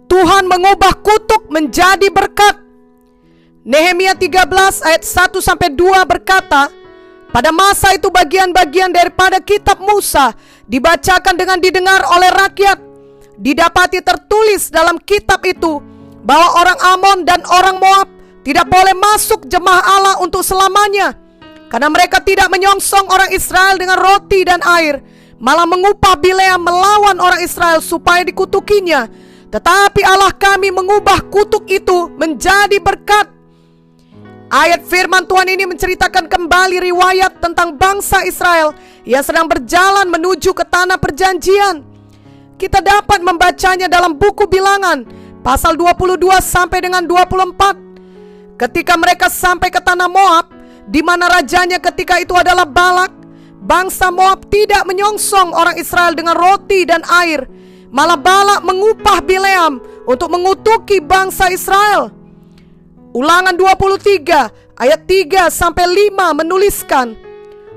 Tuhan mengubah kutuk menjadi berkat. Nehemia 13 ayat 1-2 berkata, pada masa itu bagian-bagian daripada kitab Musa dibacakan dengan didengar oleh rakyat. Didapati tertulis dalam kitab itu bahwa orang Amon dan orang Moab tidak boleh masuk jemaah Allah untuk selamanya, karena mereka tidak menyongsong orang Israel dengan roti dan air, malah mengupah Bileam melawan orang Israel supaya dikutukinya. Tetapi Allah kami mengubah kutuk itu menjadi berkat. Ayat firman Tuhan ini menceritakan kembali riwayat tentang bangsa Israel yang sedang berjalan menuju ke tanah perjanjian. Kita dapat membacanya dalam buku Bilangan pasal 22 sampai dengan 24. Ketika mereka sampai ke tanah Moab, di mana rajanya ketika itu adalah Balak, bangsa Moab tidak menyongsong orang Israel dengan roti dan air, malah Balak mengupah Bileam untuk mengutuki bangsa Israel. Ulangan 23 ayat 3-5 menuliskan,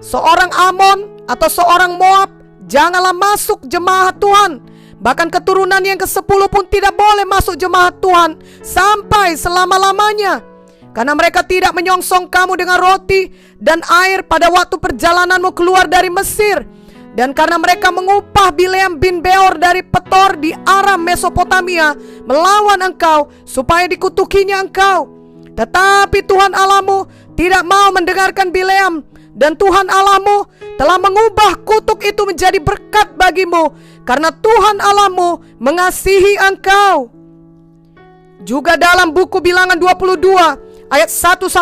seorang Amon atau seorang Moab janganlah masuk jemaat Tuhan. Bahkan keturunan yang ke-10 pun tidak boleh masuk jemaat Tuhan sampai selama-lamanya, karena mereka tidak menyongsong kamu dengan roti dan air pada waktu perjalananmu keluar dari Mesir. Dan karena mereka mengupah Bileam bin Beor dari Petor di Aram Mesopotamia melawan engkau supaya dikutukinya engkau. Tetapi Tuhan Allahmu tidak mau mendengarkan Bileam, dan Tuhan Allahmu telah mengubah kutuk itu menjadi berkat bagimu, karena Tuhan Allahmu mengasihi engkau. Juga dalam buku Bilangan 22 ayat 1-8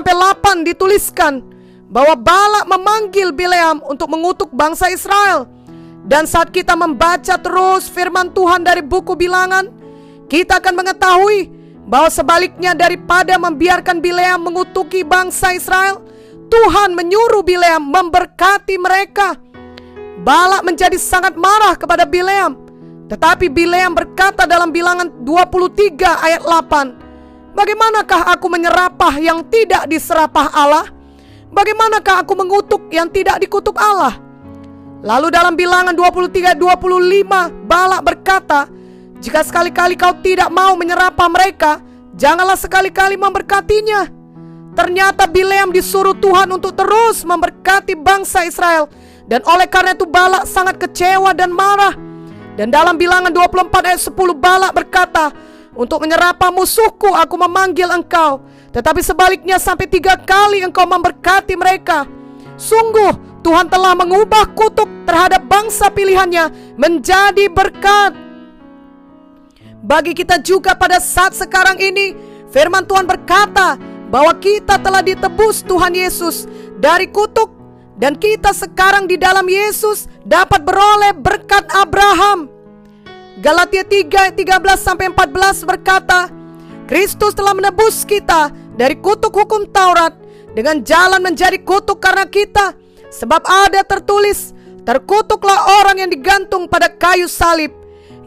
dituliskan bahwa Balak memanggil Bileam untuk mengutuk bangsa Israel. Dan saat kita membaca terus firman Tuhan dari buku Bilangan, kita akan mengetahui bahwa sebaliknya daripada membiarkan Bileam mengutuki bangsa Israel, Tuhan menyuruh Bileam memberkati mereka. Balak menjadi sangat marah kepada Bileam, tetapi Bileam berkata dalam Bilangan 23 ayat 8, bagaimanakah aku menyerapah yang tidak diserapah Allah? Bagaimanakah aku mengutuk yang tidak dikutuk Allah? Lalu dalam Bilangan 23-25 Balak berkata, jika sekali-kali kau tidak mau menyerapah mereka, janganlah sekali-kali memberkatinya. Ternyata Bileam disuruh Tuhan untuk terus memberkati bangsa Israel, dan oleh karena itu Balak sangat kecewa dan marah. Dan dalam Bilangan 24 ayat 10 Balak berkata, untuk menyerapah musuhku aku memanggil engkau, tetapi sebaliknya sampai 3 kali engkau memberkati mereka. Sungguh Tuhan telah mengubah kutuk terhadap bangsa pilihannya menjadi berkat. Bagi kita juga pada saat sekarang ini, firman Tuhan berkata bahwa kita telah ditebus Tuhan Yesus dari kutuk, dan kita sekarang di dalam Yesus dapat beroleh berkat Abraham. Galatia 3:13-14 berkata, Kristus telah menebus kita dari kutuk hukum Taurat dengan jalan menjadi kutuk karena kita, sebab ada tertulis, terkutuklah orang yang digantung pada kayu salib.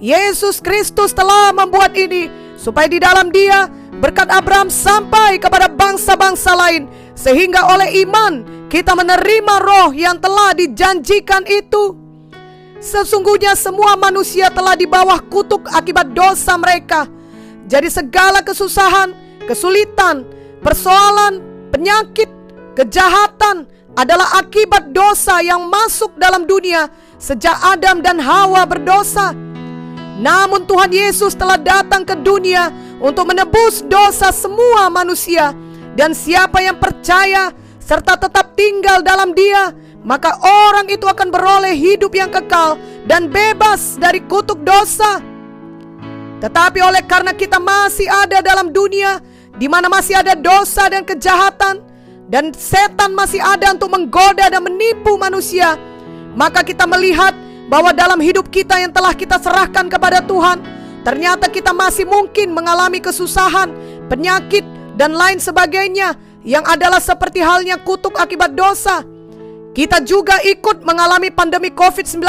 Yesus Kristus telah membuat ini supaya di dalam Dia berkat Abraham sampai kepada bangsa-bangsa lain, sehingga oleh iman kita menerima roh yang telah dijanjikan itu. Sesungguhnya semua manusia telah di bawah kutuk akibat dosa mereka. Jadi segala kesusahan, kesulitan, persoalan, penyakit, kejahatan adalah akibat dosa yang masuk dalam dunia sejak Adam dan Hawa berdosa. Namun Tuhan Yesus telah datang ke dunia untuk menebus dosa semua manusia, dan siapa yang percaya serta tetap tinggal dalam Dia, maka orang itu akan beroleh hidup yang kekal dan bebas dari kutuk dosa. Tetapi oleh karena kita masih ada dalam dunia di mana masih ada dosa dan kejahatan, dan setan masih ada untuk menggoda dan menipu manusia, maka kita melihat bahwa dalam hidup kita yang telah kita serahkan kepada Tuhan, ternyata kita masih mungkin mengalami kesusahan, penyakit, dan lain sebagainya yang adalah seperti halnya kutuk akibat dosa. Kita juga ikut mengalami pandemi COVID-19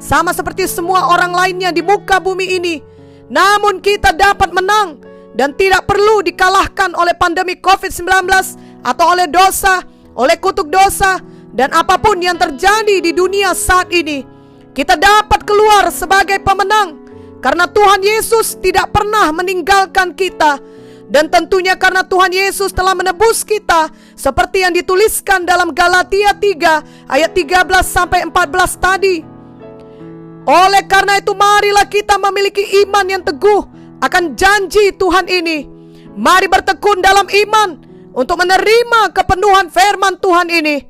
sama seperti semua orang lainnya di muka bumi ini. Namun kita dapat menang dan tidak perlu dikalahkan oleh pandemi COVID-19 atau oleh dosa, oleh kutuk dosa, dan apapun yang terjadi di dunia saat ini. Kita dapat keluar sebagai pemenang Karena Tuhan Yesus tidak pernah meninggalkan kita. Dan tentunya karena Tuhan Yesus telah menebus kita, seperti yang dituliskan dalam Galatia 3 ayat 13-14 tadi. Oleh karena itu marilah kita memiliki iman yang teguh akan janji Tuhan ini. Mari bertekun dalam iman untuk menerima kepenuhan firman Tuhan ini.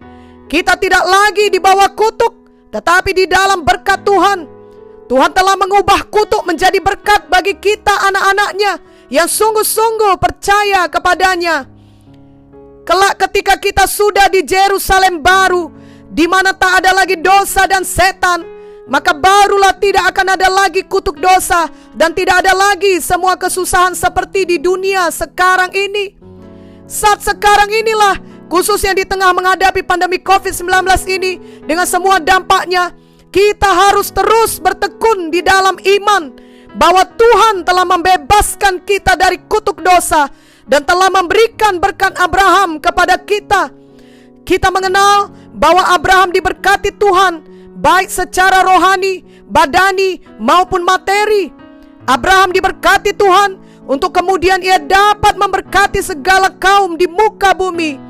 Kita tidak lagi di bawah kutuk, tetapi di dalam berkat Tuhan. Tuhan telah mengubah kutuk menjadi berkat bagi kita anak-anaknya yang sungguh-sungguh percaya kepadanya. Kelak ketika kita sudah di Yerusalem baru, di mana tak ada lagi dosa dan setan, maka barulah tidak akan ada lagi kutuk dosa dan tidak ada lagi semua kesusahan seperti di dunia sekarang ini. Saat sekarang inilah, khususnya di tengah menghadapi pandemi COVID-19 ini dengan semua dampaknya, kita harus terus bertekun di dalam iman bahwa Tuhan telah membebaskan kita dari kutuk dosa dan telah memberikan berkat Abraham kepada kita. Kita mengenal bahwa Abraham diberkati Tuhan baik secara rohani, badani maupun materi. Abraham diberkati Tuhan untuk kemudian ia dapat memberkati segala kaum di muka bumi.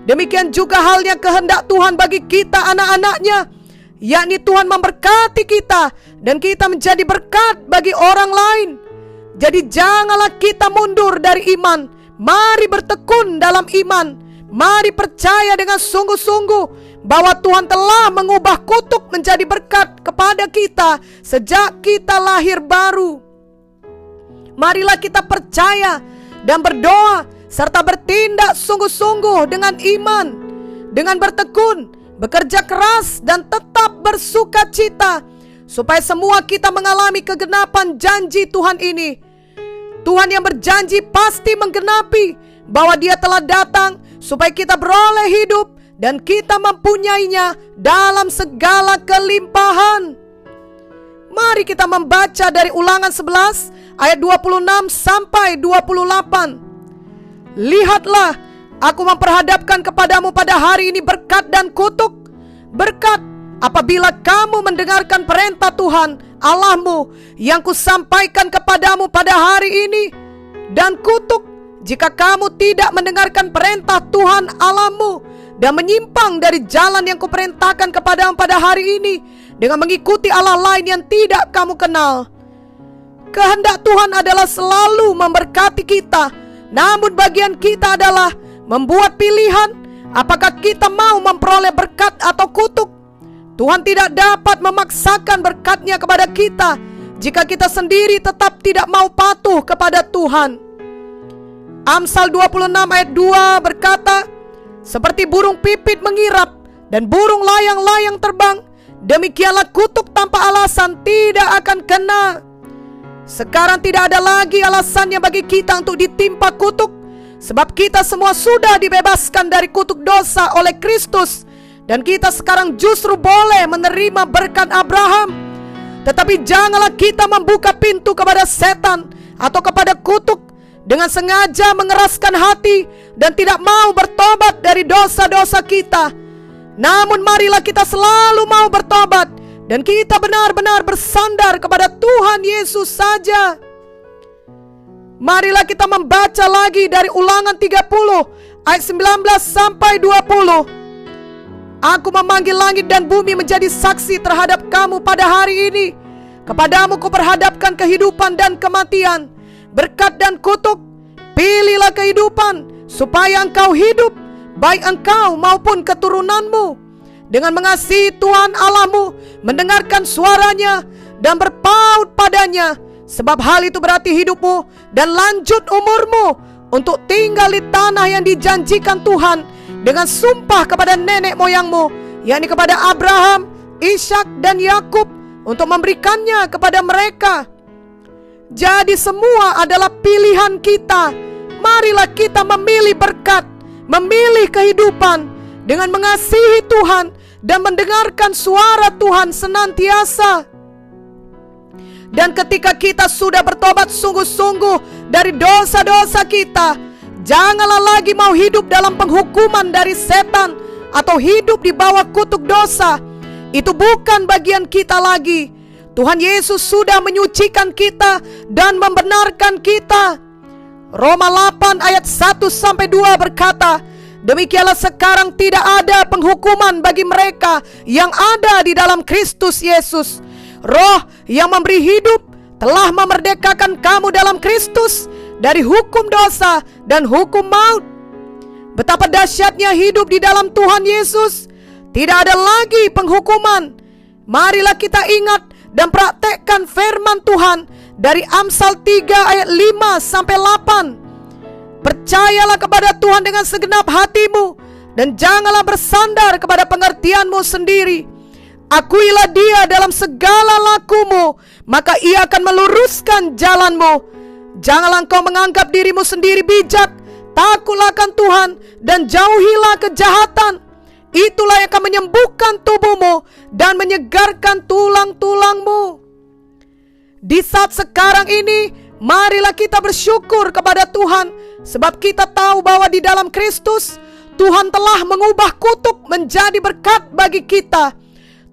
Demikian juga halnya kehendak Tuhan bagi kita anak-anaknya, yakni Tuhan memberkati kita dan kita menjadi berkat bagi orang lain. Jadi janganlah kita mundur dari iman. Mari bertekun dalam iman. Mari percaya dengan sungguh-sungguh bahwa Tuhan telah mengubah kutuk menjadi berkat kepada kita sejak kita lahir baru. Marilah kita percaya dan berdoa serta bertindak sungguh-sungguh dengan iman, dengan bertekun, bekerja keras dan tetap bersuka cita, supaya semua kita mengalami kegenapan janji Tuhan ini. Tuhan yang berjanji pasti menggenapi bahwa Dia telah datang supaya kita beroleh hidup dan kita mempunyainya dalam segala kelimpahan. Mari kita membaca dari Ulangan 11 ayat 26 sampai 28. Lihatlah, aku memperhadapkan kepadamu pada hari ini berkat dan kutuk. Berkat apabila kamu mendengarkan perintah Tuhan Allahmu yang kusampaikan kepadamu pada hari ini, dan kutuk jika kamu tidak mendengarkan perintah Tuhan Allahmu dan menyimpang dari jalan yang kuperintahkan kepadamu pada hari ini dengan mengikuti Allah lain yang tidak kamu kenal. Kehendak Tuhan adalah selalu memberkati kita, namun bagian kita adalah membuat pilihan apakah kita mau memperoleh berkat atau kutuk. Tuhan tidak dapat memaksakan berkat-Nya kepada kita jika kita sendiri tetap tidak mau patuh kepada Tuhan. Amsal 26 ayat 2 berkata, seperti burung pipit mengirap dan burung layang-layang terbang, demikianlah kutuk tanpa alasan tidak akan kena. Sekarang tidak ada lagi alasannya bagi kita untuk ditimpa kutuk, sebab kita semua sudah dibebaskan dari kutuk dosa oleh Kristus, dan kita sekarang justru boleh menerima berkat Abraham. Tetapi janganlah kita membuka pintu kepada setan atau kepada kutuk dengan sengaja mengeraskan hati dan tidak mau bertobat dari dosa-dosa kita. Namun marilah kita selalu mau bertobat dan kita benar-benar bersandar kepada Tuhan Yesus saja. Marilah kita membaca lagi dari Ulangan 30 ayat 19 sampai 20. Aku memanggil langit dan bumi menjadi saksi terhadap kamu pada hari ini. Kepadamu kuperhadapkan kehidupan dan kematian, berkat dan kutuk. Pilihlah kehidupan supaya engkau hidup, baik engkau maupun keturunanmu, dengan mengasihi Tuhan Allahmu, mendengarkan suaranya dan berpaut padanya. Sebab hal itu berarti hidupmu dan lanjut umurmu untuk tinggal di tanah yang dijanjikan Tuhan dengan sumpah kepada nenek moyangmu, yakni kepada Abraham, Ishak dan Yakub, untuk memberikannya kepada mereka. Jadi semua adalah pilihan kita. Marilah kita memilih berkat, memilih kehidupan dengan mengasihi Tuhan dan mendengarkan suara Tuhan senantiasa. Dan ketika kita sudah bertobat sungguh-sungguh dari dosa-dosa kita, janganlah lagi mau hidup dalam penghukuman dari setan atau hidup di bawah kutuk dosa. Itu bukan bagian kita lagi. Tuhan Yesus sudah menyucikan kita dan membenarkan kita. Roma 8 ayat 1-2 berkata, demikianlah sekarang tidak ada penghukuman bagi mereka yang ada di dalam Kristus Yesus. Roh yang memberi hidup telah memerdekakan kamu dalam Kristus dari hukum dosa dan hukum maut. Betapa dahsyatnya hidup di dalam Tuhan Yesus. Tidak ada lagi penghukuman. Marilah kita ingat dan praktekkan firman Tuhan dari Amsal 3 ayat 5-8. Percayalah kepada Tuhan dengan segenap hatimu dan janganlah bersandar kepada pengertianmu sendiri. Akuilah Dia dalam segala lakumu, maka Ia akan meluruskan jalanmu. Janganlah engkau menganggap dirimu sendiri bijak. Takutlah akan Tuhan dan jauhilah kejahatan. Itulah yang akan menyembuhkan tubuhmu dan menyegarkan tulang-tulangmu. Di saat sekarang ini, marilah kita bersyukur kepada Tuhan, sebab kita tahu bahwa di dalam Kristus Tuhan telah mengubah kutuk menjadi berkat bagi kita.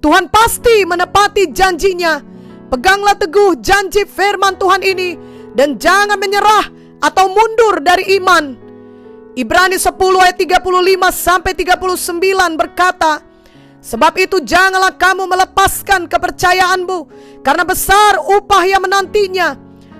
Tuhan pasti menepati janjinya. Peganglah teguh janji firman Tuhan ini dan jangan menyerah atau mundur dari iman. Ibrani 10 ayat 35-39 berkata, sebab itu janganlah kamu melepaskan kepercayaanmu, karena besar upah yang menantinya.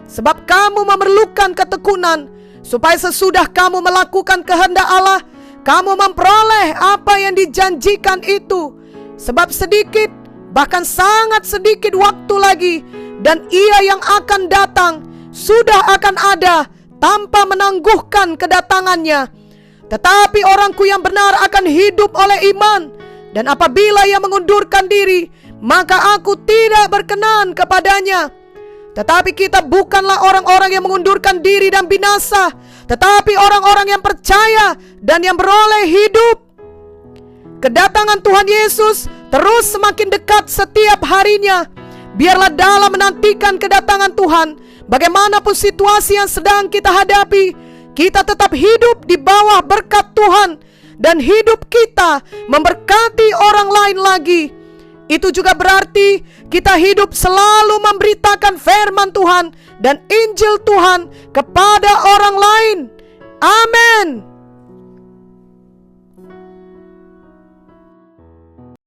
Sebab kamu memerlukan ketekunan, supaya sesudah kamu melakukan kehendak Allah, kamu memperoleh apa yang dijanjikan itu. Sebab sedikit, bahkan sangat sedikit waktu lagi, dan Ia yang akan datang sudah akan ada tanpa menangguhkan kedatangannya. Tetapi orangku yang benar akan hidup oleh iman, dan apabila ia mengundurkan diri, maka aku tidak berkenan kepadanya. Tetapi kita bukanlah orang-orang yang mengundurkan diri dan binasa, tetapi orang-orang yang percaya dan yang beroleh hidup. Kedatangan Tuhan Yesus terus semakin dekat setiap harinya. Biarlah dalam menantikan kedatangan Tuhan, bagaimanapun situasi yang sedang kita hadapi, kita tetap hidup di bawah berkat Tuhan, dan hidup kita memberkati orang lain lagi. Itu juga berarti kita hidup selalu memberitakan firman Tuhan dan Injil Tuhan kepada orang lain. Amin.